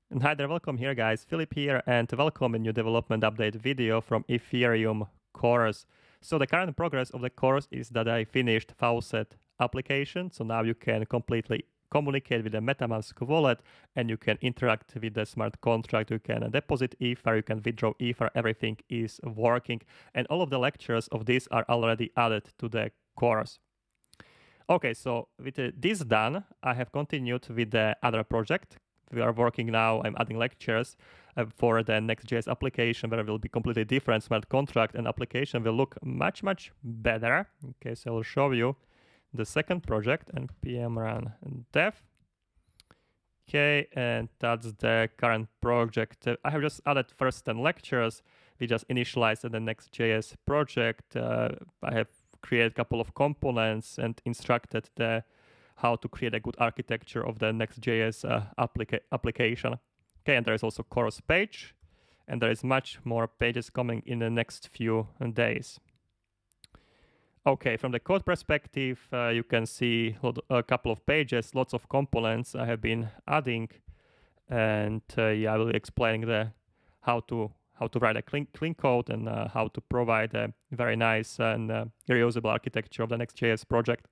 And hi there, welcome here guys, Philip here, and welcome in new development update video from Ethereum course. So the current progress of the course is that I finished faucet application, so now you can completely communicate with the MetaMask wallet and you can interact with the smart contract, you can deposit Ether, you can withdraw Ether, everything is working, and all of the lectures of this are already added to the course. Okay, so with this done, I have continued with the other project. We are working now, I'm adding lectures for the Next.js application where it will be completely different smart contract and application will look much better. Okay, so I'll show you the second project, npm run dev. Okay, and that's the current project. I have just added first 10 lectures. We just initialized the Next.js project. I have created a couple of components and instructed how to create a good architecture of the Next.js application. Okay, and there is also course page, and there is much more pages coming in the next few days. Okay, from the code perspective, you can see a couple of pages, lots of components I have been adding, and yeah, I will be explaining how to write a clean code and how to provide a very nice and reusable architecture of the Next.js project.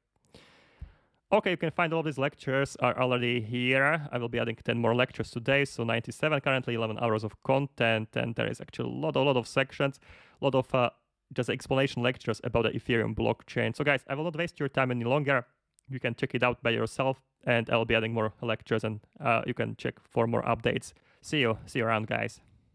Okay, you can find all of these lectures are already here. I will be adding 10 more lectures today, so 97 currently, 11 hours of content, and there is actually a lot of sections, a lot of just explanation lectures about the Ethereum blockchain. So guys, I will not waste your time any longer. You can check it out by yourself, and I'll be adding more lectures, and you can check for more updates. See you around, guys.